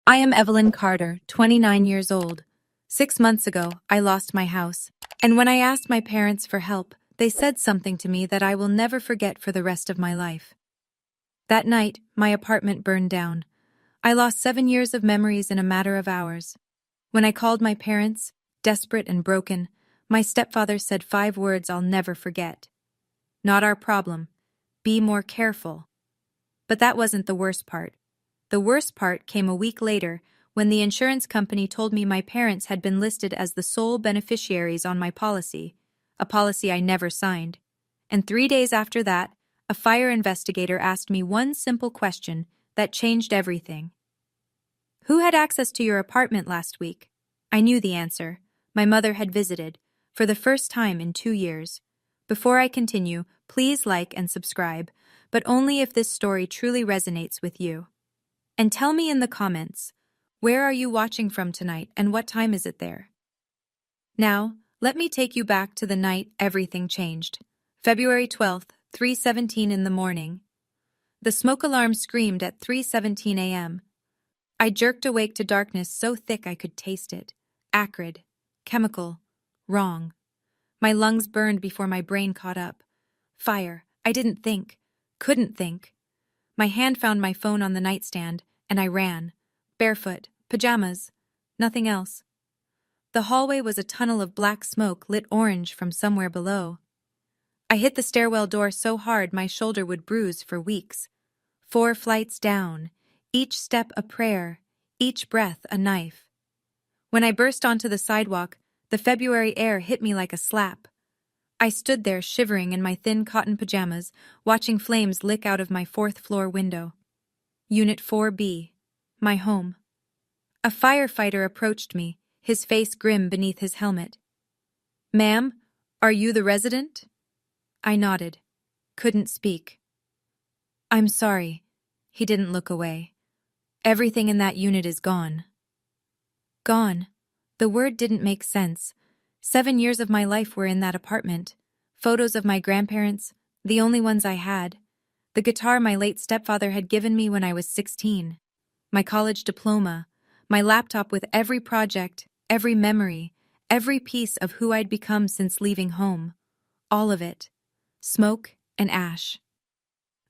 I am Evelyn Carter, 29 years old. 6 months ago, I lost my house. And when I asked my parents for help, they said something to me that I will never forget for the rest of my life. That night, my apartment burned down. I lost 7 years of memories in a matter of hours. When I called my parents, desperate and broken, my stepfather said 5 words I'll never forget. Not our problem. Be more careful. But that wasn't the worst part. The worst part came a week later when the insurance company told me my parents had been listed as the sole beneficiaries on my policy, a policy I never signed. And 3 days after that, a fire investigator asked me one simple question that changed everything. Who had access to your apartment last week? I knew the answer. My mother had visited, for the first time in 2 years. Before I continue, please like and subscribe, but only if this story truly resonates with you. And tell me in the comments, where are you watching from tonight and what time is it there? Now, let me take you back to the night everything changed. February 12th, 3:17 in the morning. The smoke alarm screamed at 3:17 a.m. I jerked awake to darkness so thick I could taste it. Acrid, chemical, wrong. My lungs burned before my brain caught up. Fire. I didn't think. Couldn't think. My hand found my phone on the nightstand, and I ran. Barefoot, pajamas, nothing else. The hallway was a tunnel of black smoke lit orange from somewhere below. I hit the stairwell door so hard my shoulder would bruise for weeks. 4 flights down, each step a prayer, each breath a knife. When I burst onto the sidewalk, the February air hit me like a slap. I stood there shivering in my thin cotton pajamas, watching flames lick out of my 4th-floor window. Unit 4B, my home. A firefighter approached me, his face grim beneath his helmet. "Ma'am, are you the resident?" I nodded. Couldn't speak. "I'm sorry." He didn't look away. "Everything in that unit is gone." Gone. The word didn't make sense. 7 years of my life were in that apartment. Photos of my grandparents, the only ones I had. The guitar my late stepfather had given me when I was 16. My college diploma. My laptop with every project, every memory, every piece of who I'd become since leaving home. All of it. Smoke and ash.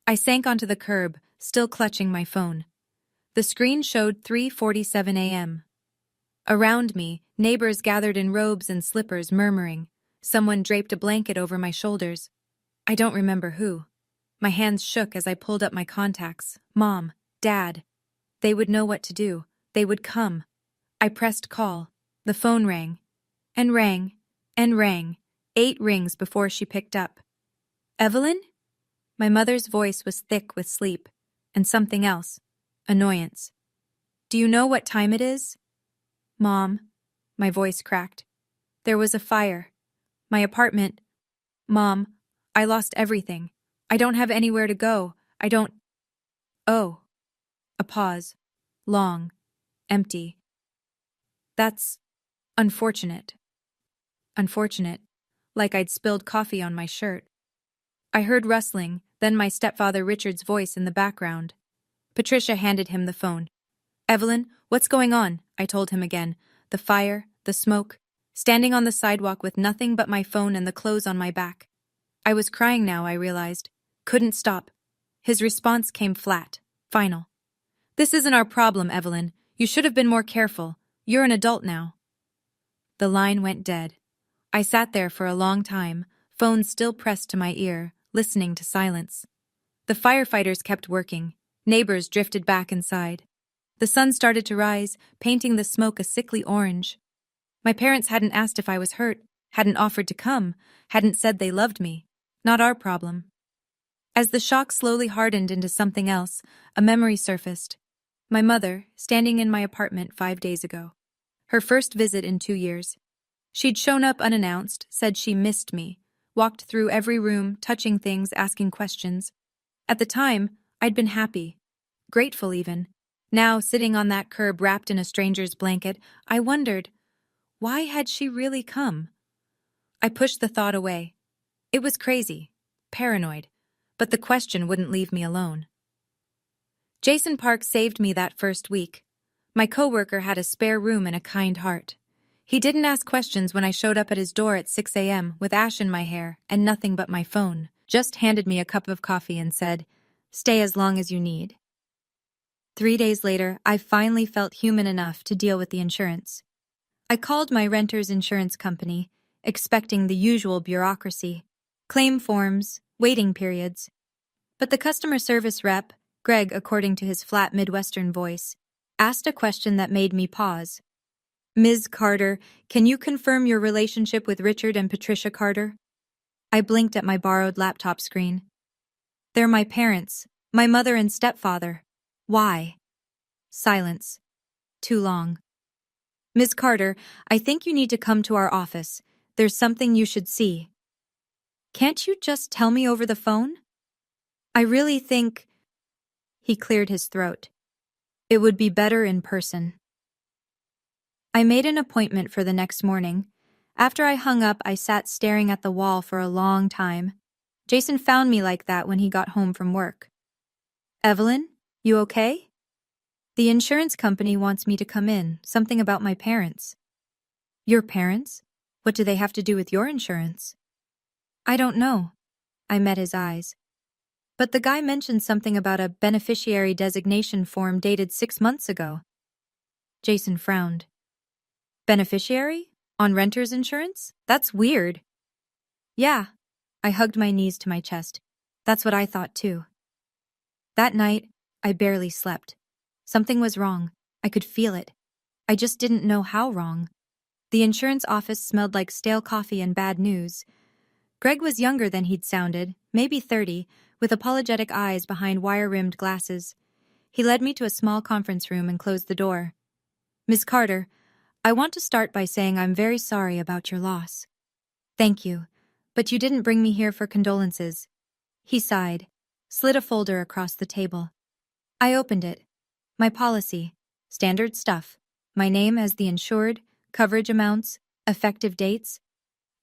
I sank onto the curb, still clutching my phone. The screen showed 3:47 a.m. Around me, neighbors gathered in robes and slippers murmuring. Someone draped a blanket over my shoulders. I don't remember who. My hands shook as I pulled up my contacts. Mom, Dad. They would know what to do. They would come. I pressed call. The phone rang. And rang. And rang. 8 rings before she picked up. "Evelyn?" My mother's voice was thick with sleep. And something else. Annoyance. "Do you know what time it is?" "Mom." My voice cracked. "There was a fire. My apartment. Mom, I lost everything. I don't have anywhere to go. I don't... Oh." A pause. Long. Empty. "That's... unfortunate." Unfortunate. Like I'd spilled coffee on my shirt. I heard rustling, then my stepfather Richard's voice in the background. Patricia handed him the phone. "Evelyn, what's going on?" I told him again. The fire, the smoke, standing on the sidewalk with nothing but my phone and the clothes on my back. I was crying now, I realized. Couldn't stop. His response came flat, final. "This isn't our problem, Evelyn. You should have been more careful. You're an adult now." The line went dead. I sat there for a long time, phone still pressed to my ear, listening to silence. The firefighters kept working. Neighbors drifted back inside. The sun started to rise, painting the smoke a sickly orange. My parents hadn't asked if I was hurt, hadn't offered to come, hadn't said they loved me. Not our problem. As the shock slowly hardened into something else, a memory surfaced. My mother, standing in my apartment 5 days ago. Her first visit in 2 years. She'd shown up unannounced, said she missed me, walked through every room, touching things, asking questions. At the time, I'd been happy. Grateful even. Now, sitting on that curb wrapped in a stranger's blanket, I wondered, why had she really come? I pushed the thought away. It was crazy, paranoid, but the question wouldn't leave me alone. Jason Park saved me that first week. My coworker had a spare room and a kind heart. He didn't ask questions when I showed up at his door at 6 a.m. with ash in my hair and nothing but my phone, just handed me a cup of coffee and said, "Stay as long as you need." 3 days later, I finally felt human enough to deal with the insurance. I called my renter's insurance company, expecting the usual bureaucracy, claim forms, waiting periods. But the customer service rep, Greg according to his flat Midwestern voice, asked a question that made me pause. "Ms. Carter, can you confirm your relationship with Richard and Patricia Carter?" I blinked at my borrowed laptop screen. "They're my parents, my mother and stepfather. Why?" Silence. Too long. "Ms. Carter, I think you need to come to our office. There's something you should see." "Can't you just tell me over the phone?" "I really think—" He cleared his throat. "It would be better in person." I made an appointment for the next morning. After I hung up, I sat staring at the wall for a long time. Jason found me like that when he got home from work. "Evelyn, you okay?" "The insurance company wants me to come in, something about my parents." "Your parents? What do they have to do with your insurance?" "I don't know." I met his eyes. "But the guy mentioned something about a beneficiary designation form dated 6 months ago." Jason frowned. "Beneficiary? On renter's insurance? That's weird." "Yeah." I hugged my knees to my chest. "That's what I thought too." That night, I barely slept. Something was wrong. I could feel it. I just didn't know how wrong. The insurance office smelled like stale coffee and bad news. Greg was younger than he'd sounded, maybe 30, with apologetic eyes behind wire-rimmed glasses. He led me to a small conference room and closed the door. "Ms. Carter, I want to start by saying I'm very sorry about your loss." "Thank you, but you didn't bring me here for condolences." He sighed, slid a folder across the table. I opened it. My policy. Standard stuff. My name as the insured, coverage amounts, effective dates.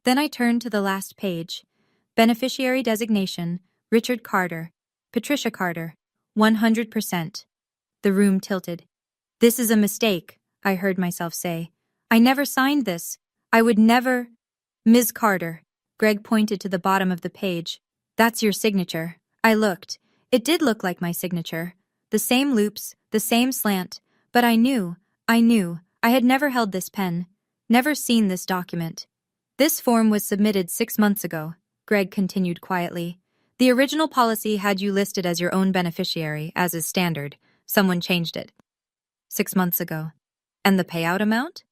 Then I turned to the last page. Beneficiary designation, Richard Carter, Patricia Carter, 100%. The room tilted. "This is a mistake," I heard myself say. "I never signed this. I would never—" "Ms. Carter." Greg pointed to the bottom of the page. "That's your signature." I looked. It did look like my signature. The same loops, the same slant, but I knew. I had never held this pen, never seen this document. "This form was submitted 6 months ago," Greg continued quietly. "The original policy had you listed as your own beneficiary, as is standard. Someone changed it." 6 months ago. "And the payout amount?"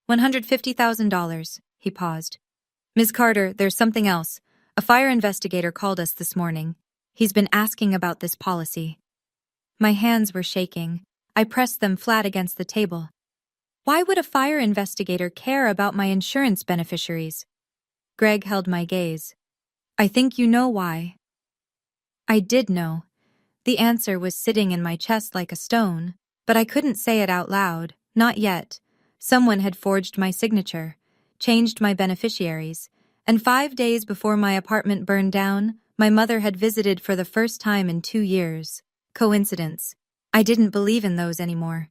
$150,000. He paused. "Ms. Carter, there's something else. A fire investigator called us this morning. He's been asking about this policy." My hands were shaking. I pressed them flat against the table. Why would a fire investigator care about my insurance beneficiaries? Greg held my gaze. "I think you know why." I did know. The answer was sitting in my chest like a stone, but I couldn't say it out loud, not yet. Someone had forged my signature, changed my beneficiaries, and 5 days before my apartment burned down, my mother had visited for the first time in 2 years. Coincidence. I didn't believe in those anymore.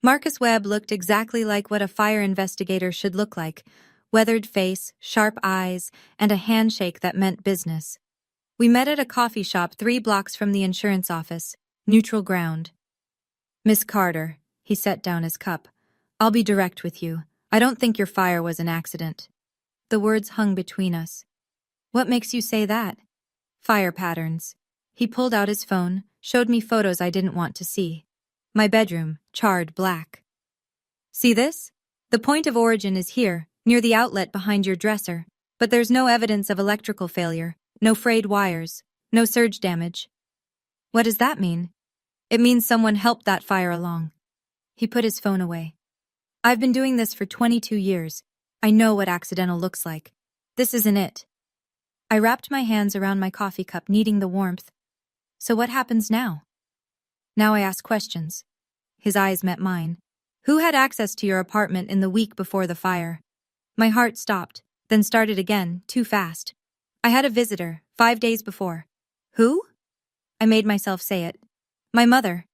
Marcus Webb looked exactly like what a fire investigator should look like: weathered face, sharp eyes, and a handshake that meant business. We met at a coffee shop 3 blocks from the insurance office, neutral ground. "Miss Carter," he set down his cup, "I'll be direct with you. I don't think your fire was an accident." The words hung between us. "What makes you say that?" "Fire patterns." He pulled out his phone, showed me photos I didn't want to see. My bedroom, charred black. "See this? The point of origin is here, near the outlet behind your dresser, but there's no evidence of electrical failure, no frayed wires, no surge damage." "What does that mean?" "It means someone helped that fire along." He put his phone away. "I've been doing this for 22 years. I know what accidental looks like. This isn't it." I wrapped my hands around my coffee cup, needing the warmth. "So what happens now?" "Now I ask questions." His eyes met mine. "Who had access to your apartment in the week before the fire?" My heart stopped, then started again, too fast. "I had a visitor, 5 days before." "Who?" I made myself say it. "My mother."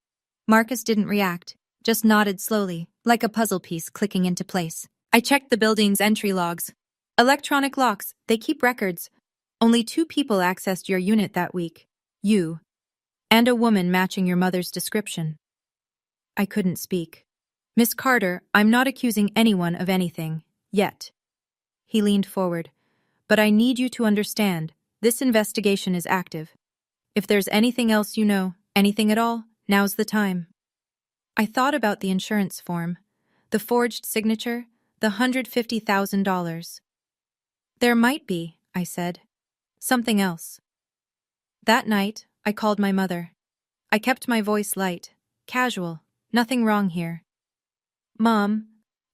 Marcus didn't react. just nodded slowly, like a puzzle piece clicking into place. I checked the building's entry logs. Electronic locks, they keep records. Only 2 people accessed your unit that week. You. And a woman matching your mother's description. I couldn't speak. Miss Carter, I'm not accusing anyone of anything. Yet. He leaned forward. But I need you to understand, this investigation is active. If there's anything else you know, anything at all, now's the time. I thought about the insurance form, the forged signature, the $150,000. There might be, I said. Something else. That night, I called my mother. I kept my voice light, casual, nothing wrong here. Mom,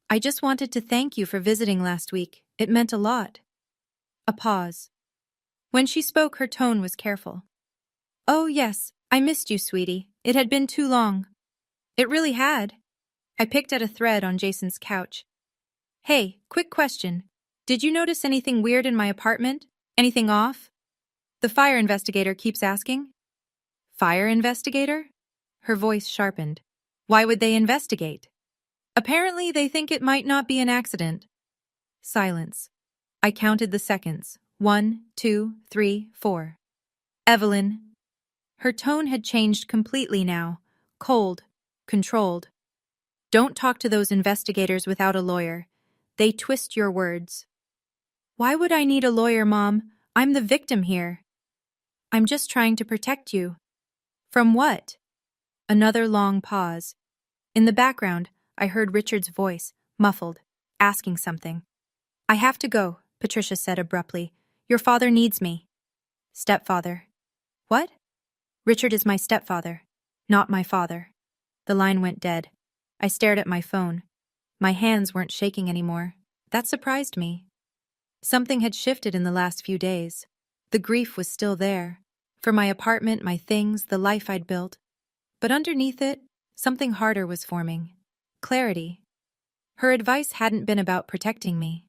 I just wanted to thank you for visiting last week. It meant a lot. A pause. When she spoke, her tone was careful. Oh, yes, I missed you, sweetie. It had been too long. It really had. I picked at a thread on Jason's couch. Hey, quick question. Did you notice anything weird in my apartment? Anything off? The fire investigator keeps asking. Fire investigator? Her voice sharpened. Why would they investigate? Apparently, they think it might not be an accident. Silence. I counted the seconds. 1, 2, 3, 4. Evelyn. Her tone had changed completely now. Cold. Controlled. Don't talk to those investigators without a lawyer. They twist your words. Why would I need a lawyer, Mom? I'm the victim here. I'm just trying to protect you. From what? Another long pause. In the background, I heard Richard's voice, muffled, asking something. I have to go, Patricia said abruptly. Your father needs me. Stepfather. What? Richard is my stepfather, not my father. The line went dead. I stared at my phone. My hands weren't shaking anymore. That surprised me. Something had shifted in the last few days. The grief was still there. For my apartment, my things, the life I'd built. But underneath it, something harder was forming. Clarity. Her advice hadn't been about protecting me.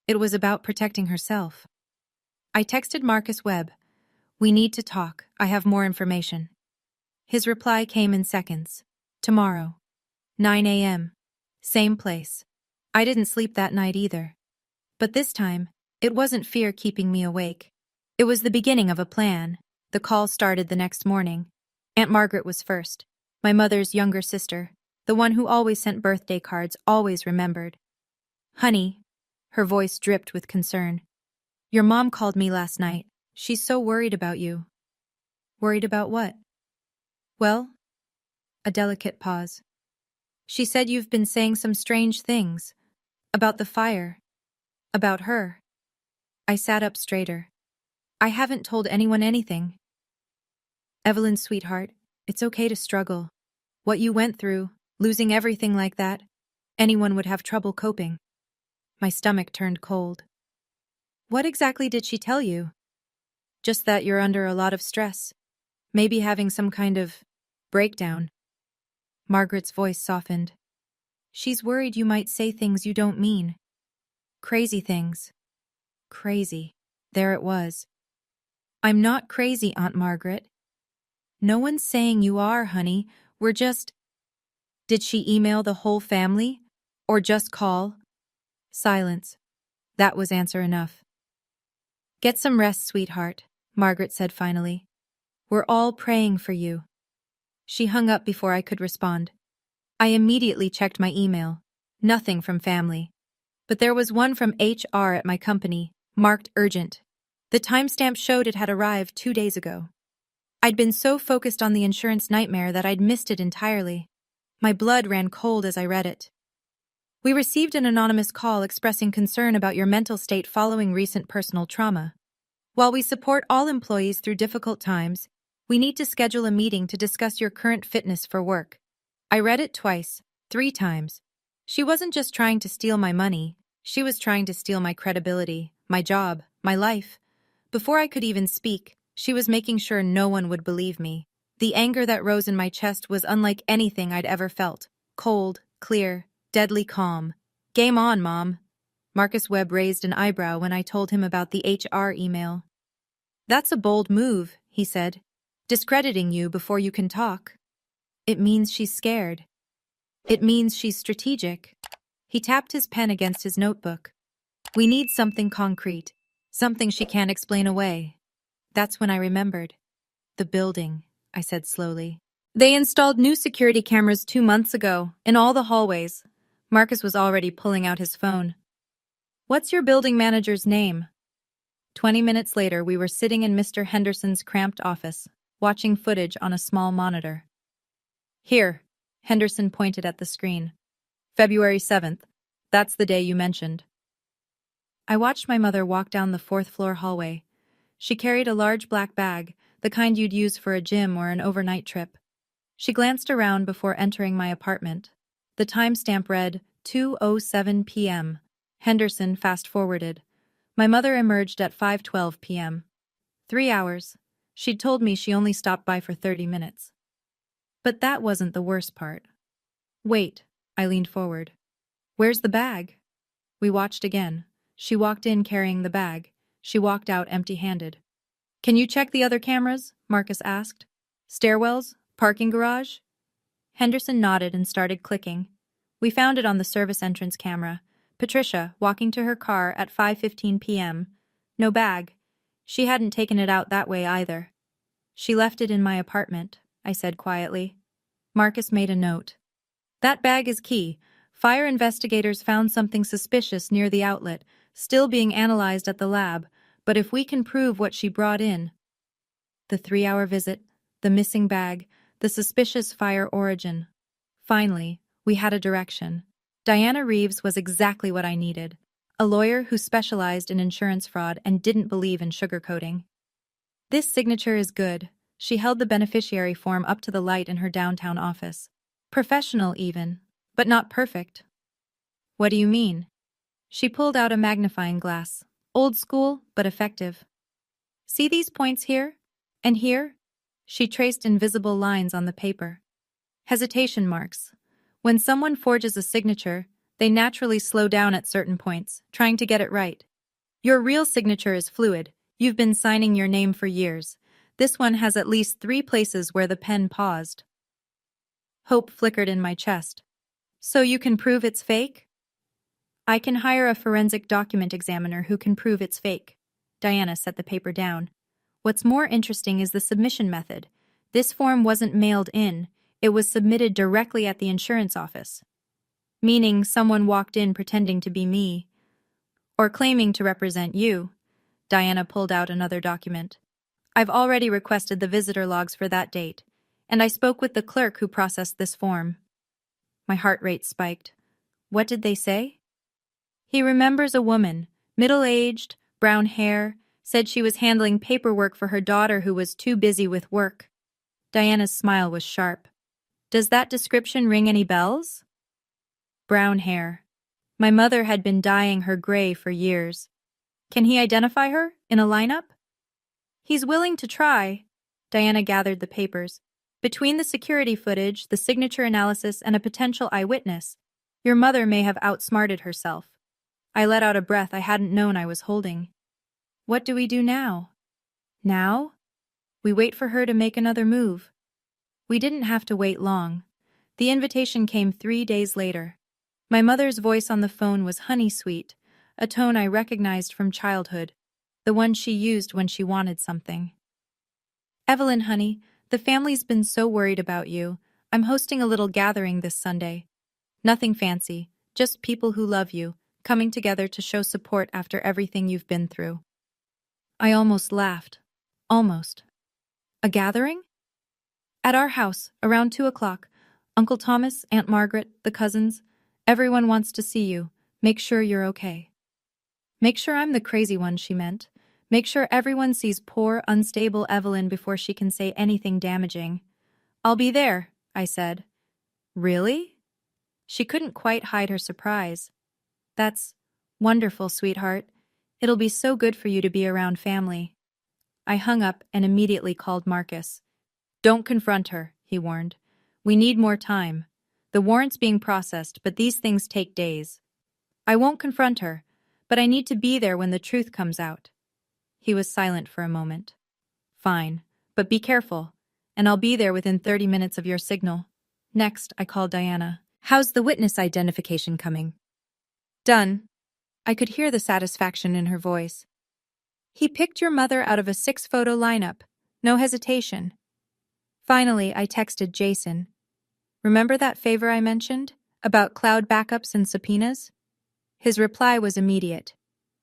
It was about protecting herself. I texted Marcus Webb. We need to talk. I have more information. His reply came in seconds. Tomorrow. 9 a.m. Same place. I didn't sleep that night either. But this time, it wasn't fear keeping me awake. It was the beginning of a plan. The call started the next morning. Aunt Margaret was first. My mother's younger sister. The one who always sent birthday cards, always remembered. Honey. Her voice dripped with concern. Your mom called me last night. She's so worried about you. Worried about what? Well? A delicate pause. She said you've been saying some strange things. About the fire. About her. I sat up straighter. I haven't told anyone anything. Evelyn, sweetheart, it's okay to struggle. What you went through, losing everything like that, anyone would have trouble coping. My stomach turned cold. What exactly did she tell you? Just that you're under a lot of stress. Maybe having some kind of breakdown. Margaret's voice softened. She's worried you might say things you don't mean. Crazy things. Crazy. There it was. I'm not crazy, Aunt Margaret. No one's saying you are, honey. We're just... Did she email the whole family? Or just call? Silence. That was answer enough. Get some rest, sweetheart, Margaret said finally. We're all praying for you. She hung up before I could respond. I immediately checked my email. Nothing from family. But there was one from HR at my company, marked urgent. The timestamp showed it had arrived 2 days ago. I'd been so focused on the insurance nightmare that I'd missed it entirely. My blood ran cold as I read it. We received an anonymous call expressing concern about your mental state following recent personal trauma. While we support all employees through difficult times, we need to schedule a meeting to discuss your current fitness for work. I read it twice, 3 times. She wasn't just trying to steal my money, she was trying to steal my credibility, my job, my life. Before I could even speak, she was making sure no one would believe me. The anger that rose in my chest was unlike anything I'd ever felt. Cold, clear, deadly calm. Game on, Mom. Marcus Webb raised an eyebrow when I told him about the HR email. That's a bold move, he said. Discrediting you before you can talk. It means she's scared. It means she's strategic. He tapped his pen against his notebook. We need something concrete, something she can't explain away. That's when I remembered. The building, I said slowly. They installed new security cameras 2 months ago, in all the hallways. Marcus was already pulling out his phone. What's your building manager's name? 20 minutes later, we were sitting in Mr. Henderson's cramped office, watching footage on a small monitor. Here, Henderson pointed at the screen. February 7th. That's the day you mentioned. I watched my mother walk down the fourth-floor hallway. She carried a large black bag, the kind you'd use for a gym or an overnight trip. She glanced around before entering my apartment. The timestamp read 2:07 p.m. Henderson fast-forwarded. My mother emerged at 5:12 p.m. 3 hours. She'd told me she only stopped by for 30 minutes. But that wasn't the worst part. Wait, I leaned forward. Where's the bag? We watched again. She walked in carrying the bag. She walked out empty-handed. Can you check the other cameras? Marcus asked. Stairwells? Parking garage? Henderson nodded and started clicking. We found it on the service entrance camera. Patricia, walking to her car at 5:15 p.m. No bag. She hadn't taken it out that way either. She left it in my apartment, I said quietly. Marcus made a note. That bag is key. Fire investigators found something suspicious near the outlet, still being analyzed at the lab, but if we can prove what she brought in... The 3-hour visit, the missing bag, the suspicious fire origin. Finally, we had a direction. Diana Reeves was exactly what I needed. A lawyer who specialized in insurance fraud and didn't believe in sugarcoating. This signature is good. She held the beneficiary form up to the light in her downtown office. Professional even, but not perfect. What do you mean? She pulled out a magnifying glass. Old school, but effective. See these points here? And here? She traced invisible lines on the paper. Hesitation marks. When someone forges a signature, they naturally slow down at certain points, trying to get it right. Your real signature is fluid. You've been signing your name for years. This one has at least 3 places where the pen paused. Hope flickered in my chest. So you can prove it's fake? I can hire a forensic document examiner who can prove it's fake. Diana set the paper down. What's more interesting is the submission method. This form wasn't mailed in. It was submitted directly at the insurance office. Meaning someone walked in pretending to be me. Or claiming to represent you. Diana pulled out another document. I've already requested the visitor logs for that date, and I spoke with the clerk who processed this form. My heart rate spiked. What did they say? He remembers a woman, middle-aged, brown hair, said she was handling paperwork for her daughter who was too busy with work. Diana's smile was sharp. Does that description ring any bells? Brown hair. My mother had been dyeing her gray for years. Can he identify her in a lineup? He's willing to try. Diana gathered the papers. Between the security footage, the signature analysis, and a potential eyewitness, your mother may have outsmarted herself. I let out a breath I hadn't known I was holding. What do we do now? Now? We wait for her to make another move. We didn't have to wait long. The invitation came 3 days later. My mother's voice on the phone was honey-sweet, a tone I recognized from childhood, the one she used when she wanted something. Evelyn, honey, the family's been so worried about you. I'm hosting a little gathering this Sunday. Nothing fancy, just people who love you, coming together to show support after everything you've been through. I almost laughed. Almost. A gathering? At our house, around 2 o'clock. Uncle Thomas, Aunt Margaret, the cousins. Everyone wants to see you. Make sure you're okay. Make sure I'm the crazy one, she meant. Make sure everyone sees poor, unstable Evelyn before she can say anything damaging. I'll be there, I said. Really? She couldn't quite hide her surprise. That's wonderful, sweetheart. It'll be so good for you to be around family. I hung up and immediately called Marcus. Don't confront her, he warned. We need more time. The warrant's being processed, but these things take days. I won't confront her, but I need to be there when the truth comes out. He was silent for a moment. Fine, but be careful, and I'll be there within 30 minutes of your signal. Next, I called Diana. How's the witness identification coming? Done. I could hear the satisfaction in her voice. He picked your mother out of a 6-photo lineup. No hesitation. Finally, I texted Jason. Remember that favor I mentioned? About cloud backups and subpoenas? His reply was immediate.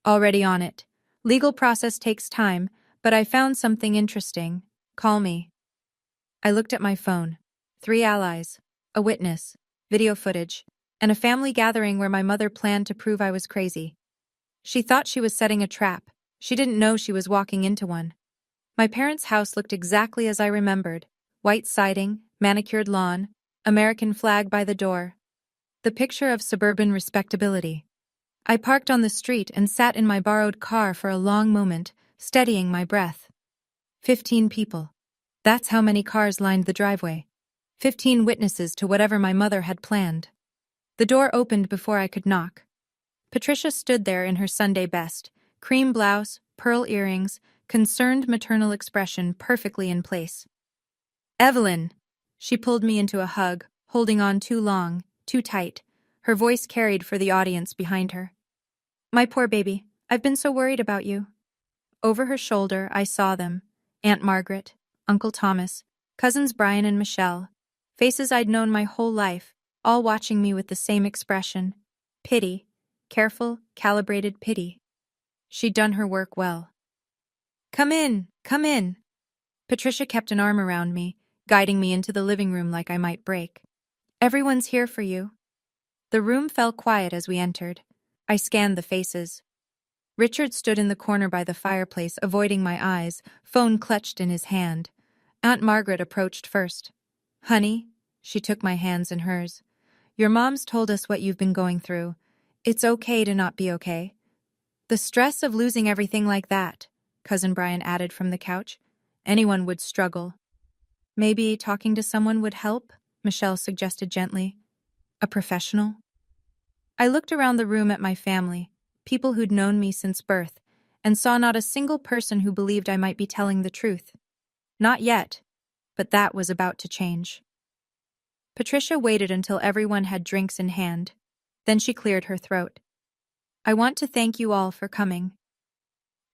Already on it. Legal process takes time, but I found something interesting. Call me. I looked at my phone. 3 allies, a witness, video footage, and a family gathering where my mother planned to prove I was crazy. She thought she was setting a trap. She didn't know she was walking into one. My parents' house looked exactly as I remembered. White siding, manicured lawn, American flag by the door. The picture of suburban respectability. I parked on the street and sat in my borrowed car for a long moment, steadying my breath. 15 people. That's how many cars lined the driveway. 15 witnesses to whatever my mother had planned. The door opened before I could knock. Patricia stood there in her Sunday best, cream blouse, pearl earrings, concerned maternal expression perfectly in place. Evelyn! She pulled me into a hug, holding on too long, too tight. Her voice carried for the audience behind her. My poor baby, I've been so worried about you. Over her shoulder, I saw them. Aunt Margaret, Uncle Thomas, cousins Brian and Michelle. Faces I'd known my whole life, all watching me with the same expression. Pity. Careful, calibrated pity. She'd done her work well. Come in, come in. Patricia kept an arm around me, guiding me into the living room like I might break. Everyone's here for you. The room fell quiet as we entered. I scanned the faces. Richard stood in the corner by the fireplace, avoiding my eyes, phone clutched in his hand. Aunt Margaret approached first. Honey, she took my hands in hers. Your mom's told us what you've been going through. It's okay to not be okay. The stress of losing everything like that, Cousin Brian added from the couch. Anyone would struggle. Maybe talking to someone would help, Michelle suggested gently. A professional? I looked around the room at my family, people who'd known me since birth, and saw not a single person who believed I might be telling the truth. Not yet, but that was about to change. Patricia waited until everyone had drinks in hand. Then she cleared her throat. I want to thank you all for coming.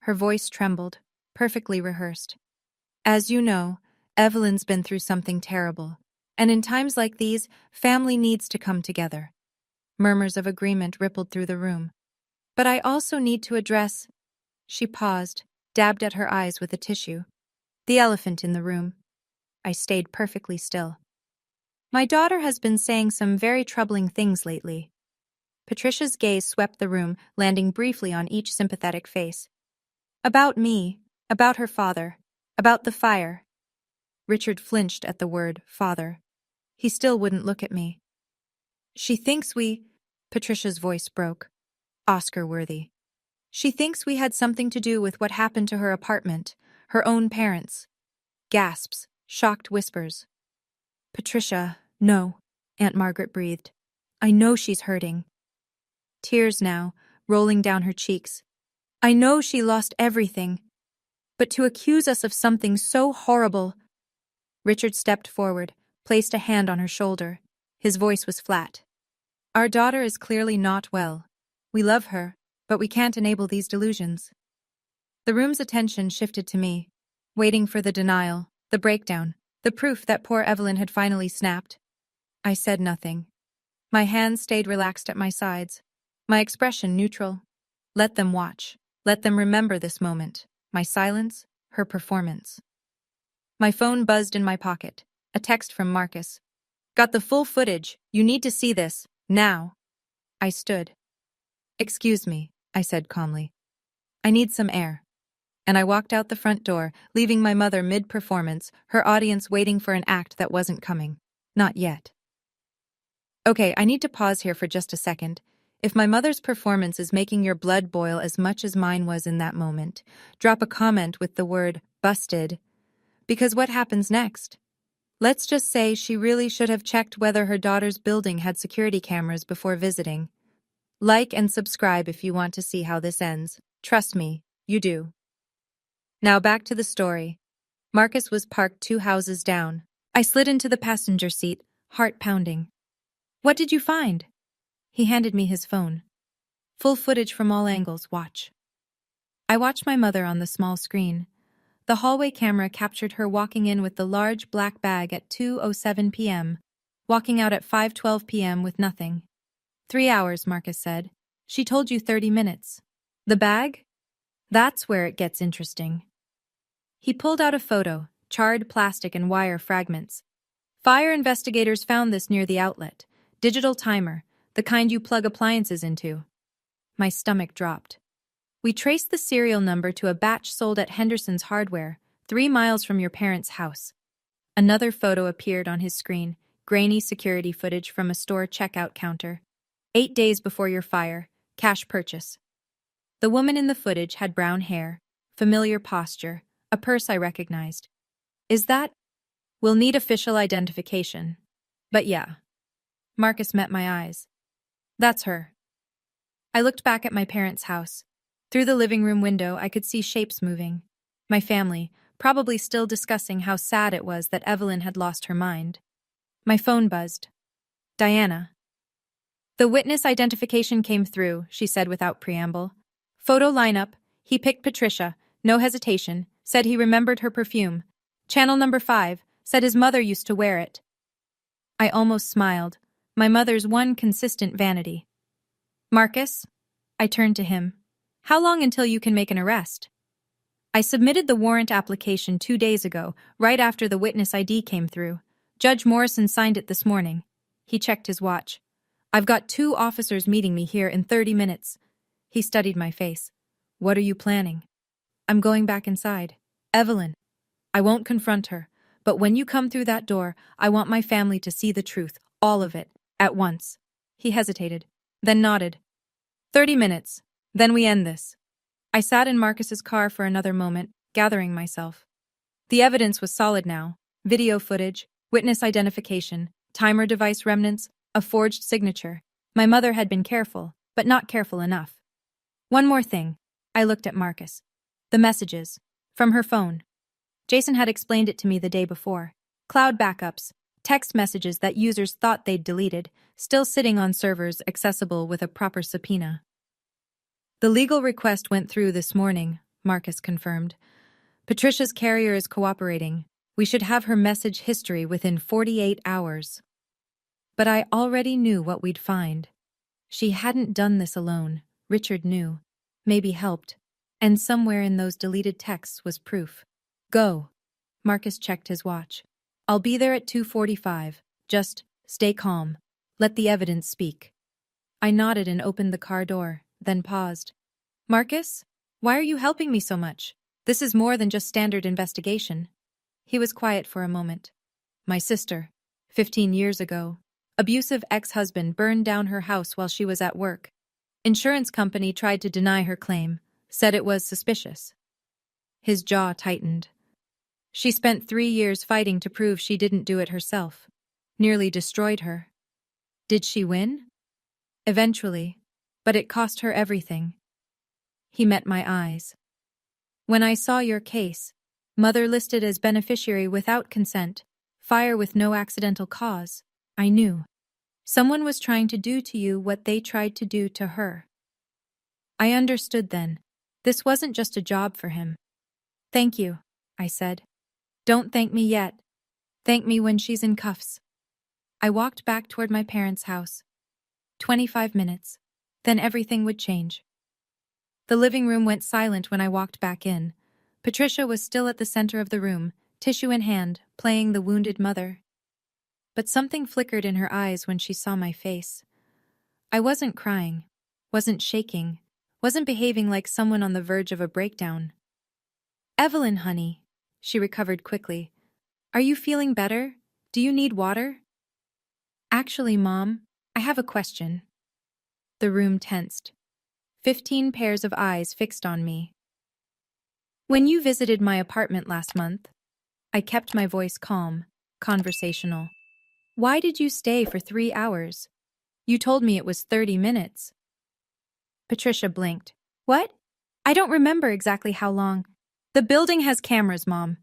Her voice trembled, perfectly rehearsed. As you know, Evelyn's been through something terrible, and in times like these, family needs to come together. Murmurs of agreement rippled through the room. But I also need to address... She paused, dabbed at her eyes with a tissue. The elephant in the room. I stayed perfectly still. My daughter has been saying some very troubling things lately. Patricia's gaze swept the room, landing briefly on each sympathetic face. About me, about her father, about the fire. Richard flinched at the word father. He still wouldn't look at me. She thinks we... Patricia's voice broke. Oscar-worthy. She thinks we had something to do with what happened to her apartment, her own parents. Gasps, shocked whispers. Patricia, no, Aunt Margaret breathed. I know she's hurting. Tears now, rolling down her cheeks. I know she lost everything. But to accuse us of something so horrible... Richard stepped forward, placed a hand on her shoulder. His voice was flat. Our daughter is clearly not well. We love her, but we can't enable these delusions. The room's attention shifted to me, waiting for the denial, the breakdown, the proof that poor Evelyn had finally snapped. I said nothing. My hands stayed relaxed at my sides, my expression neutral. Let them watch. Let them remember this moment. My silence, her performance. My phone buzzed in my pocket. A text from Marcus. Got the full footage. You need to see this. Now. I stood. Excuse me, I said calmly. I need some air. And I walked out the front door, leaving my mother mid-performance, her audience waiting for an act that wasn't coming. Not yet. Okay, I need to pause here for just a second. If my mother's performance is making your blood boil as much as mine was in that moment, drop a comment with the word busted. Because what happens next? Let's just say she really should have checked whether her daughter's building had security cameras before visiting. Like and subscribe if you want to see how this ends. Trust me, you do. Now back to the story. Marcus was parked 2 houses down. I slid into the passenger seat, heart pounding. What did you find? He handed me his phone. Full footage from all angles, watch. I watched my mother on the small screen. The hallway camera captured her walking in with the large black bag at 2:07 p.m., walking out at 5:12 p.m. with nothing. 3 hours, Marcus said. She told you 30 minutes. The bag? That's where it gets interesting. He pulled out a photo, charred plastic and wire fragments. Fire investigators found this near the outlet. Digital timer, the kind you plug appliances into. My stomach dropped. We traced the serial number to a batch sold at Henderson's Hardware, 3 miles from your parents' house. Another photo appeared on his screen, grainy security footage from a store checkout counter. 8 days before your fire, cash purchase. The woman in the footage had brown hair, familiar posture, a purse I recognized. Is that? We'll need official identification. But yeah. Marcus met my eyes. That's her. I looked back at my parents' house. Through the living room window, I could see shapes moving. My family, probably still discussing how sad it was that Evelyn had lost her mind. My phone buzzed. Diana. The witness identification came through, she said without preamble. Photo lineup, he picked Patricia, no hesitation, said he remembered her perfume. Channel number 5, said his mother used to wear it. I almost smiled, my mother's one consistent vanity. Marcus? I turned to him. How long until you can make an arrest? I submitted the warrant application 2 days ago, right after the witness ID came through. Judge Morrison signed it this morning. He checked his watch. I've got 2 officers meeting me here in 30 minutes. He studied my face. What are you planning? I'm going back inside. Evelyn. I won't confront her, but when you come through that door, I want my family to see the truth, all of it, at once. He hesitated, then nodded. 30 minutes. Then we end this. I sat in Marcus's car for another moment, gathering myself. The evidence was solid now. Video footage, witness identification, timer device remnants, a forged signature. My mother had been careful, but not careful enough. One more thing. I looked at Marcus. The messages. From her phone. Jason had explained it to me the day before. Cloud backups, text messages that users thought they'd deleted, still sitting on servers accessible with a proper subpoena. The legal request went through this morning, Marcus confirmed. Patricia's carrier is cooperating. We should have her message history within 48 hours. But I already knew what we'd find. She hadn't done this alone. Richard knew. Maybe helped. And somewhere in those deleted texts was proof. Go. Marcus checked his watch. I'll be there at 2:45. Just stay calm. Let the evidence speak. I nodded and opened the car door, then paused. Marcus? Why are you helping me so much? This is more than just standard investigation. He was quiet for a moment. My sister, 15 years ago. Abusive ex-husband burned down her house while she was at work. Insurance company tried to deny her claim, said it was suspicious. His jaw tightened. She spent 3 years fighting to prove she didn't do it herself. Nearly destroyed her. Did she win? Eventually, but it cost her everything. He met my eyes. When I saw your case, mother listed as beneficiary without consent, fire with no accidental cause, I knew. Someone was trying to do to you what they tried to do to her. I understood then. This wasn't just a job for him. Thank you, I said. Don't thank me yet. Thank me when she's in cuffs. I walked back toward my parents' house. 25 minutes. Then everything would change. The living room went silent when I walked back in. Patricia was still at the center of the room, tissue in hand, playing the wounded mother. But something flickered in her eyes when she saw my face. I wasn't crying, wasn't shaking, wasn't behaving like someone on the verge of a breakdown. Evelyn, honey, she recovered quickly. Are you feeling better? Do you need water? Actually, Mom, I have a question. The room tensed. 15 pairs of eyes fixed on me. When you visited my apartment last month, I kept my voice calm, conversational. Why did you stay for 3 hours? You told me it was 30 minutes. Patricia blinked. What? I don't remember exactly how long. The building has cameras, Mom.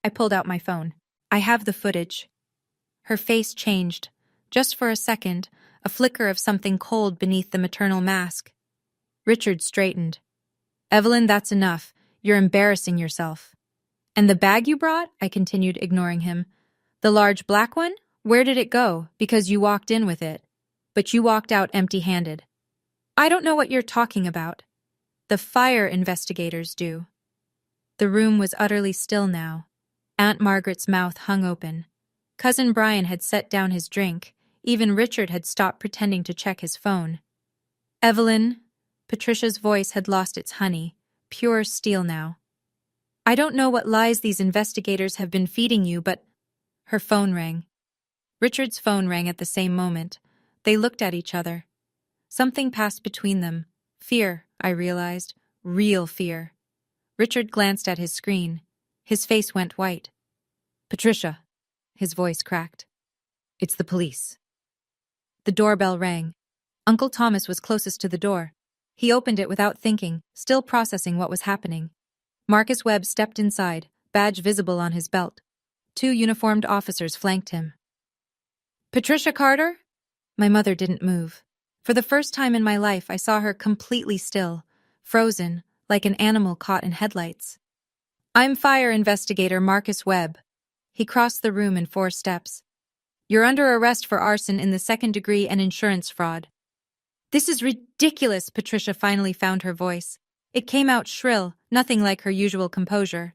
I pulled out my phone. I have the footage. Her face changed. Just for a second, a flicker of something cold beneath the maternal mask. Richard straightened. Evelyn, that's enough. You're embarrassing yourself. And the bag you brought? I continued, ignoring him. The large black one? Where did it go? Because you walked in with it. But you walked out empty-handed. I don't know what you're talking about. The fire investigators do. The room was utterly still now. Aunt Margaret's mouth hung open. Cousin Brian had set down his drink. Even Richard had stopped pretending to check his phone. Evelyn, Patricia's voice had lost its honey, pure steel now. I don't know what lies these investigators have been feeding you, but... Her phone rang. Richard's phone rang at the same moment. They looked at each other. Something passed between them. Fear, I realized. Real fear. Richard glanced at his screen. His face went white. Patricia. His voice cracked. It's the police. The doorbell rang. Uncle Thomas was closest to the door. He opened it without thinking, still processing what was happening. Marcus Webb stepped inside, badge visible on his belt. 2 uniformed officers flanked him. Patricia Carter? My mother didn't move. For the first time in my life, I saw her completely still, frozen, like an animal caught in headlights. I'm fire investigator Marcus Webb. He crossed the room in 4 steps. You're under arrest for arson in the 2nd degree and insurance fraud. This is ridiculous, Patricia finally found her voice. It came out shrill, nothing like her usual composure.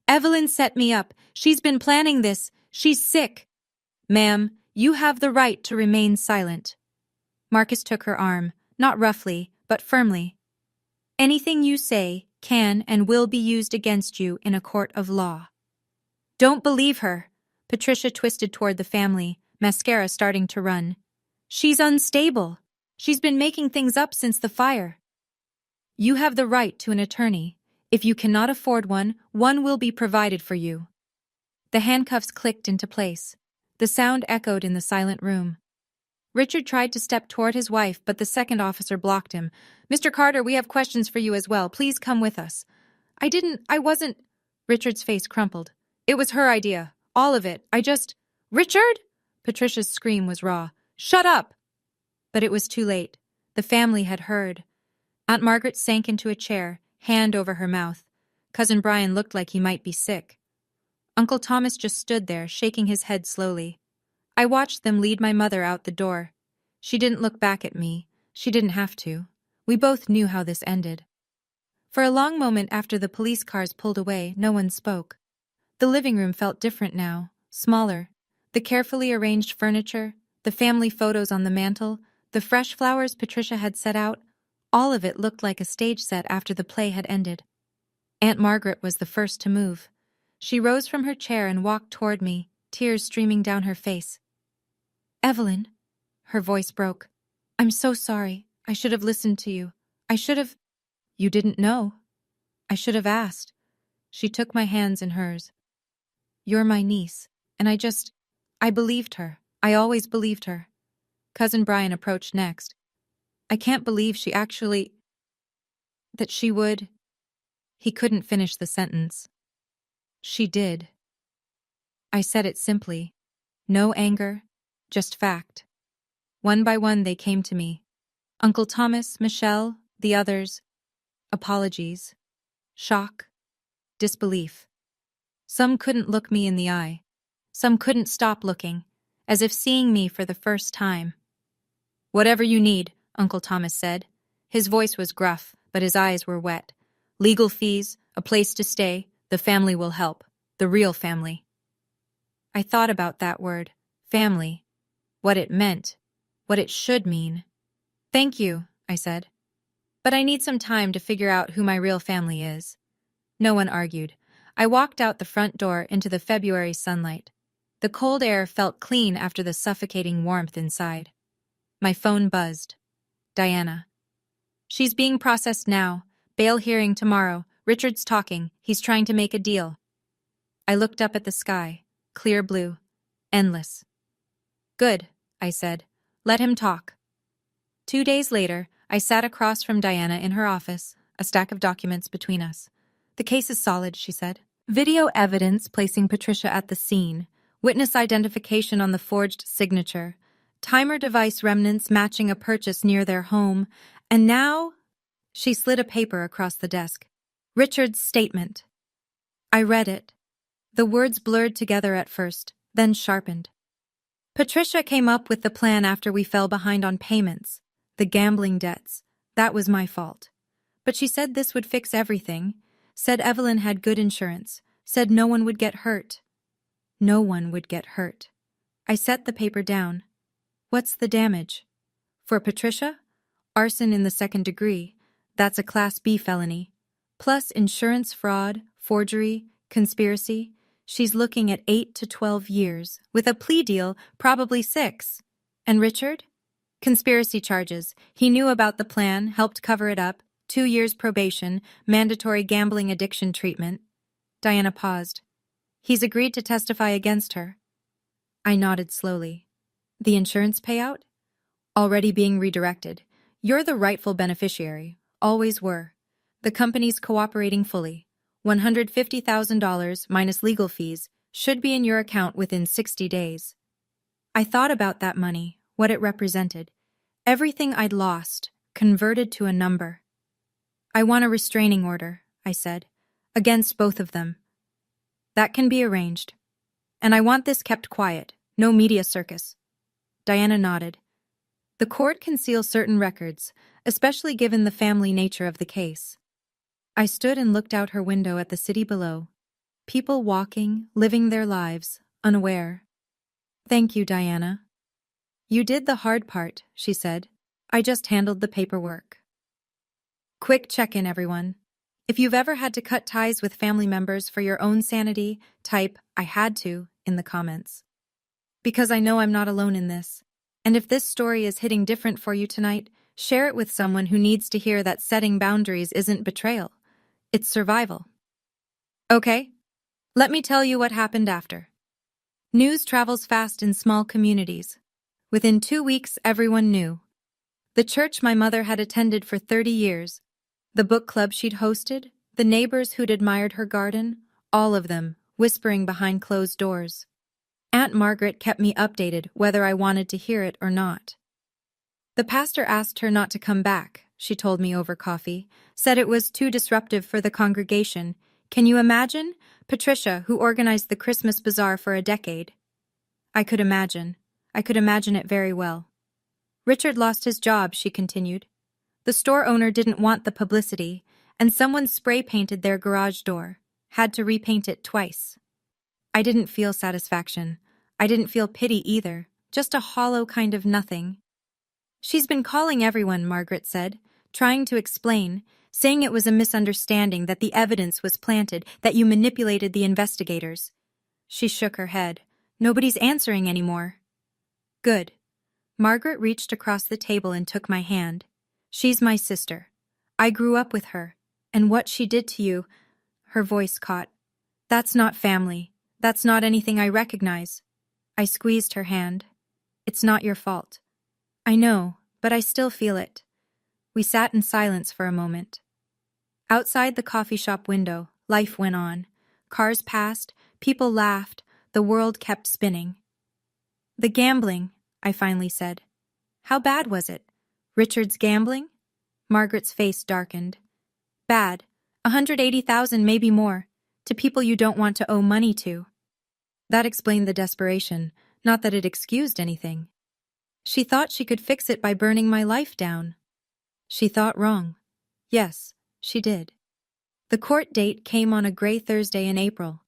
Evelyn set me up. She's been planning this. She's sick. Ma'am, you have the right to remain silent. Marcus took her arm, not roughly, but firmly. Anything you say can and will be used against you in a court of law. Don't believe her. Patricia twisted toward the family, mascara starting to run. She's unstable. She's been making things up since the fire. You have the right to an attorney. If you cannot afford one, one will be provided for you. The handcuffs clicked into place. The sound echoed in the silent room. Richard tried to step toward his wife, but the 2nd officer blocked him. Mr. Carter, we have questions for you as well. Please come with us. I wasn't... Richard's face crumpled. It was her idea. All of it. Richard? Patricia's scream was raw. Shut up! But it was too late. The family had heard. Aunt Margaret sank into a chair, hand over her mouth. Cousin Brian looked like he might be sick. Uncle Thomas just stood there, shaking his head slowly. I watched them lead my mother out the door. She didn't look back at me. She didn't have to. We both knew how this ended. For a long moment after the police cars pulled away, no one spoke. The living room felt different now, smaller. The carefully arranged furniture, the family photos on the mantel, the fresh flowers Patricia had set out, all of it looked like a stage set after the play had ended. Aunt Margaret was the first to move. She rose from her chair and walked toward me, tears streaming down her face. Evelyn, her voice broke. I'm so sorry. I should have listened to you. I should have... You didn't know. I should have asked. She took my hands in hers. You're my niece, and I believed her. I always believed her. Cousin Brian approached next. I can't believe that she would... He couldn't finish the sentence. She did. I said it simply. No anger, just fact. One by one they came to me. Uncle Thomas, Michelle, the others. Apologies. Shock. Disbelief. Some couldn't look me in the eye. Some couldn't stop looking, as if seeing me for the first time. Whatever you need, Uncle Thomas said. His voice was gruff, but his eyes were wet. Legal fees, a place to stay, the family will help. The real family. I thought about that word, family, what it meant, what it should mean. Thank you, I said. But I need some time to figure out who my real family is. No one argued. I walked out the front door into the February sunlight. The cold air felt clean after the suffocating warmth inside. My phone buzzed. Diana. She's being processed now. Bail hearing tomorrow. Richard's talking. He's trying to make a deal. I looked up at the sky. Clear blue. Endless. Good, I said. Let him talk. 2 days later, I sat across from Diana in her office, a stack of documents between us. The case is solid, she said. Video evidence placing Patricia at the scene, witness identification on the forged signature, timer device remnants matching a purchase near their home, and now she slid a paper across the desk. Richard's statement. I read it. The words blurred together at first, then sharpened. Patricia came up with the plan after we fell behind on payments, the gambling debts. That was my fault. But she said this would fix everything, said Evelyn had good insurance, said no one would get hurt. No one would get hurt. I set the paper down. What's the damage? For Patricia? Arson in the second degree. That's a Class B felony. Plus insurance fraud, forgery, conspiracy. She's looking at 8 to 12 years. With a plea deal, probably 6. And Richard? Conspiracy charges. He knew about the plan, helped cover it up. 2 years probation, mandatory gambling addiction treatment. Diana paused. He's agreed to testify against her. I nodded slowly. The insurance payout? Already being redirected. You're the rightful beneficiary. Always were. The company's cooperating fully. $150,000 minus legal fees should be in your account within 60 days. I thought about that money, what it represented. Everything I'd lost, converted to a number. I want a restraining order, I said, against both of them. That can be arranged. And I want this kept quiet, no media circus. Diana nodded. The court can seal certain records, especially given the family nature of the case. I stood and looked out her window at the city below. People walking, living their lives, unaware. Thank you, Diana. You did the hard part, she said. I just handled the paperwork. Quick check-in, everyone. If you've ever had to cut ties with family members for your own sanity, type, I had to, in the comments. Because I know I'm not alone in this. And if this story is hitting different for you tonight, share it with someone who needs to hear that setting boundaries isn't betrayal. It's survival. Okay, let me tell you what happened after. News travels fast in small communities. Within 2 weeks, everyone knew. The church my mother had attended for 30 years, the book club she'd hosted, the neighbors who'd admired her garden, all of them, whispering behind closed doors. Aunt Margaret kept me updated whether I wanted to hear it or not. The pastor asked her not to come back, she told me over coffee, said it was too disruptive for the congregation. Can you imagine? Patricia, who organized the Christmas bazaar for a decade. I could imagine. I could imagine it very well. Richard lost his job, she continued. The store owner didn't want the publicity, and someone spray-painted their garage door. Had to repaint it twice. I didn't feel satisfaction. I didn't feel pity either, just a hollow kind of nothing. She's been calling everyone, Margaret said, trying to explain, saying it was a misunderstanding, that the evidence was planted, that you manipulated the investigators. She shook her head. Nobody's answering anymore. Good. Margaret reached across the table and took my hand. She's my sister. I grew up with her. And what she did to you, her voice caught. That's not family. That's not anything I recognize. I squeezed her hand. It's not your fault. I know, but I still feel it. We sat in silence for a moment. Outside the coffee shop window, life went on. Cars passed, people laughed, the world kept spinning. The gambling, I finally said. How bad was it? Richard's gambling? Margaret's face darkened. Bad. 180,000, maybe more, to people you don't want to owe money to. That explained the desperation, not that it excused anything. She thought she could fix it by burning my life down. She thought wrong. Yes, she did. The court date came on a gray Thursday in April.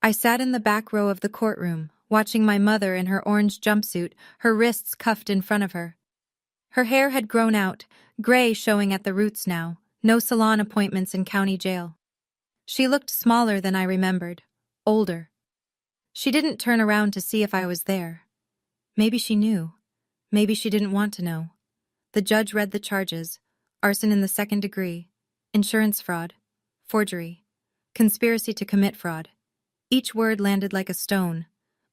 I sat in the back row of the courtroom, watching my mother in her orange jumpsuit, her wrists cuffed in front of her. Her hair had grown out, gray showing at the roots now, no salon appointments in county jail. She looked smaller than I remembered, older. She didn't turn around to see if I was there. Maybe she knew. Maybe she didn't want to know. The judge read the charges: arson in the second degree, insurance fraud, forgery, conspiracy to commit fraud. Each word landed like a stone.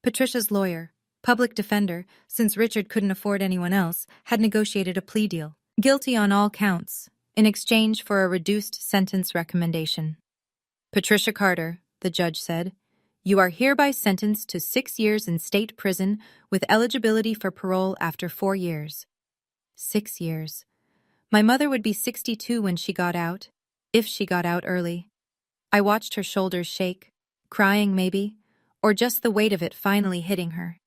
Patricia's lawyer, public defender, since Richard couldn't afford anyone else, had negotiated a plea deal. Guilty on all counts, in exchange for a reduced sentence recommendation. Patricia Carter, the judge said, You are hereby sentenced to 6 years in state prison with eligibility for parole after 4 years. 6 years. My mother would be 62 when she got out, if she got out early. I watched her shoulders shake, crying maybe, or just the weight of it finally hitting her.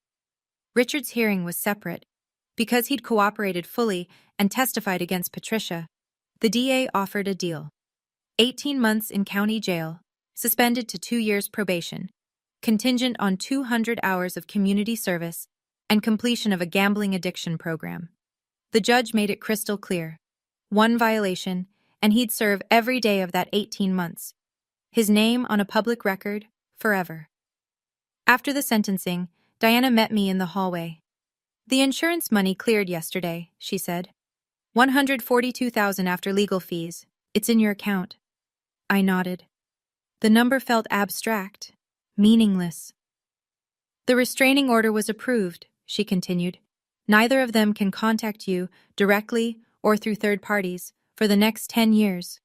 Richard's hearing was separate. Because he'd cooperated fully and testified against Patricia, the DA offered a deal. 18 months in county jail, suspended to 2 years probation, contingent on 200 hours of community service and completion of a gambling addiction program. The judge made it crystal clear. 1 violation, and he'd serve every day of that 18 months. His name on a public record, forever. After the sentencing, Diana met me in the hallway. The insurance money cleared yesterday, she said. $142,000 after legal fees. It's in your account. I nodded. The number felt abstract, meaningless. The restraining order was approved, she continued. Neither of them can contact you, directly or through third parties, for the next 10 years.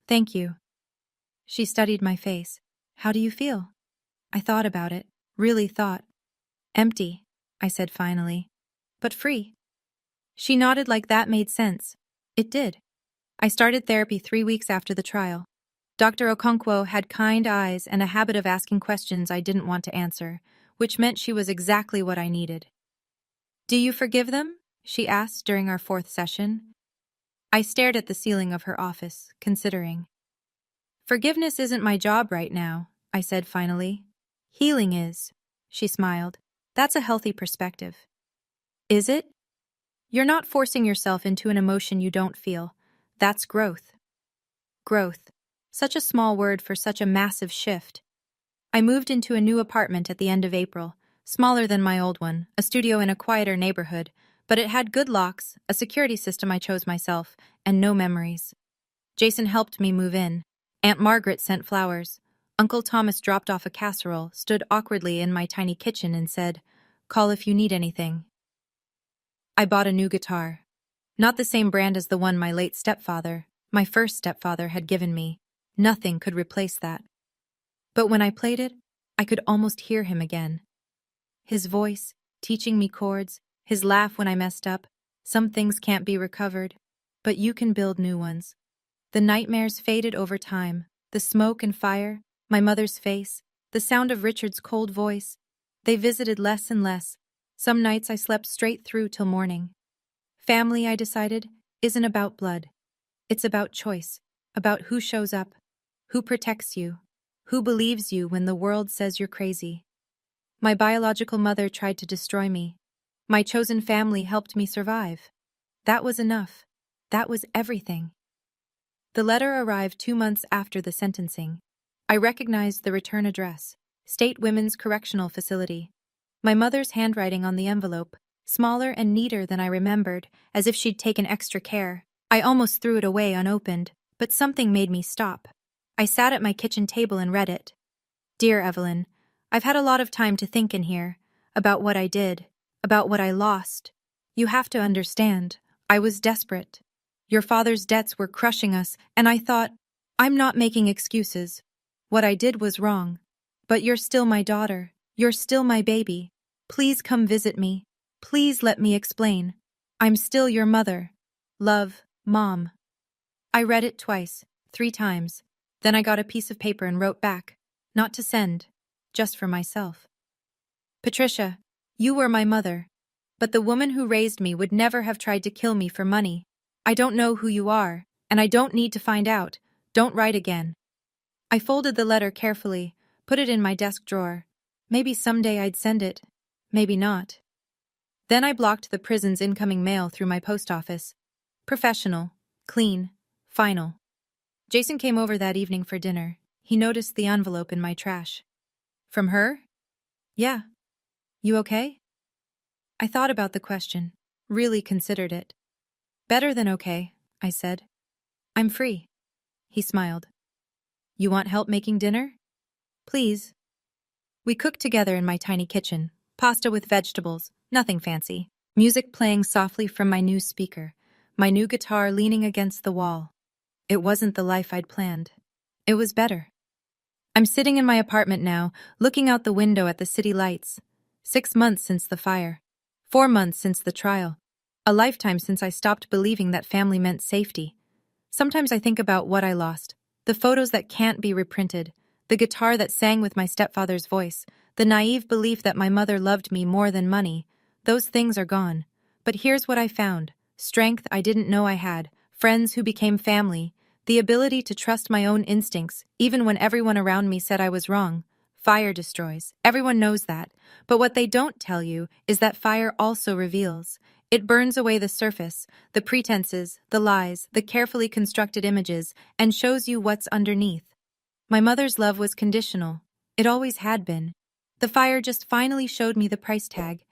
Thank you. She studied my face. How do you feel? I thought about it, really thought. Empty, I said finally. But free. She nodded like that made sense. It did. I started therapy 3 weeks after the trial. Dr. Okonkwo had kind eyes and a habit of asking questions I didn't want to answer, which meant she was exactly what I needed. Do you forgive them? She asked during our 4th session. I stared at the ceiling of her office, considering. Forgiveness isn't my job right now, I said finally. Healing is. She smiled. That's a healthy perspective. Is it? You're not forcing yourself into an emotion you don't feel. That's growth. Growth. Such a small word for such a massive shift. I moved into a new apartment at the end of April, smaller than my old one, a studio in a quieter neighborhood, but it had good locks, a security system I chose myself, and no memories. Jason helped me move in. Aunt Margaret sent flowers. Uncle Thomas dropped off a casserole, stood awkwardly in my tiny kitchen and said, "Call if you need anything." I bought a new guitar. Not the same brand as the one my late stepfather, my first stepfather, had given me. Nothing could replace that. But when I played it, I could almost hear him again. His voice, teaching me chords, his laugh when I messed up. Some things can't be recovered, but you can build new ones. The nightmares faded over time, the smoke and fire, my mother's face, the sound of Richard's cold voice. They visited less and less. Some nights I slept straight through till morning. Family, I decided, isn't about blood. It's about choice, about who shows up, who protects you, who believes you when the world says you're crazy. My biological mother tried to destroy me. My chosen family helped me survive. That was enough. That was everything. The letter arrived 2 months after the sentencing. I recognized the return address, State Women's Correctional Facility. My mother's handwriting on the envelope, smaller and neater than I remembered, as if she'd taken extra care. I almost threw it away unopened, but something made me stop. I sat at my kitchen table and read it. Dear Evelyn, I've had a lot of time to think in here, about what I did, about what I lost. You have to understand, I was desperate. Your father's debts were crushing us, and I thought, I'm not making excuses. What I did was wrong. But you're still my daughter. You're still my baby. Please come visit me. Please let me explain. I'm still your mother. Love, Mom. I read it twice, 3 times. Then I got a piece of paper and wrote back. Not to send, just for myself. Patricia, you were my mother. But the woman who raised me would never have tried to kill me for money. I don't know who you are, and I don't need to find out. Don't write again. I folded the letter carefully, put it in my desk drawer. Maybe someday I'd send it. Maybe not. Then I blocked the prison's incoming mail through my post office. Professional, clean, final. Jason came over that evening for dinner. He noticed the envelope in my trash. From her? Yeah. You okay? I thought about the question, really considered it. Better than okay, I said. I'm free. He smiled. You want help making dinner? Please. We cooked together in my tiny kitchen, pasta with vegetables, nothing fancy. Music playing softly from my new speaker, my new guitar leaning against the wall. It wasn't the life I'd planned. It was better. I'm sitting in my apartment now, looking out the window at the city lights. 6 months since the fire. 4 months since the trial. A lifetime since I stopped believing that family meant safety. Sometimes I think about what I lost. The photos that can't be reprinted. The guitar that sang with my stepfather's voice. The naive belief that my mother loved me more than money. Those things are gone. But here's what I found. Strength I didn't know I had. Friends who became family. The ability to trust my own instincts, even when everyone around me said I was wrong. Fire destroys. Everyone knows that. But what they don't tell you is that fire also reveals. It burns away the surface, the pretenses, the lies, the carefully constructed images, and shows you what's underneath. My mother's love was conditional. It always had been. The fire just finally showed me the price tag.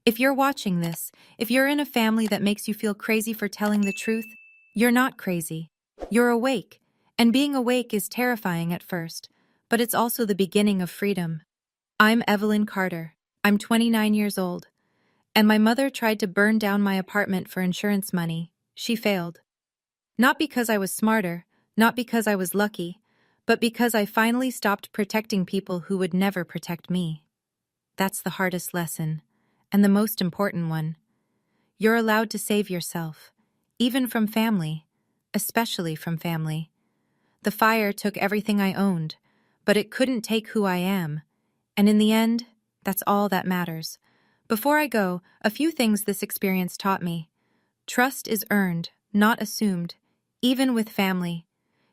If you're watching this, if you're in a family that makes you feel crazy for telling the truth, you're not crazy. You're awake. And being awake is terrifying at first, but it's also the beginning of freedom. I'm Evelyn Carter. I'm 29 years old. And my mother tried to burn down my apartment for insurance money. She failed. Not because I was smarter, not because I was lucky, but because I finally stopped protecting people who would never protect me. That's the hardest lesson, and the most important one. You're allowed to save yourself, even from family, especially from family. The fire took everything I owned, but it couldn't take who I am. And in the end, that's all that matters. Before I go, a few things this experience taught me. Trust is earned, not assumed, even with family.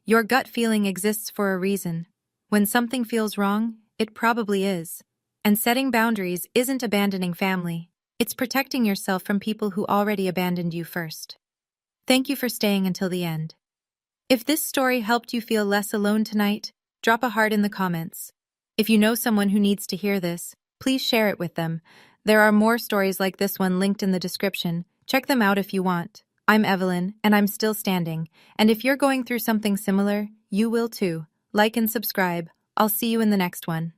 Your gut feeling exists for a reason. When something feels wrong, it probably is. And setting boundaries isn't abandoning family. It's protecting yourself from people who already abandoned you first. Thank you for staying until the end. If this story helped you feel less alone tonight, drop a heart in the comments. If you know someone who needs to hear this, please share it with them. There are more stories like this one linked in the description. Check them out if you want. I'm Evelyn, and I'm still standing. And if you're going through something similar, you will too. Like and subscribe. I'll see you in the next one.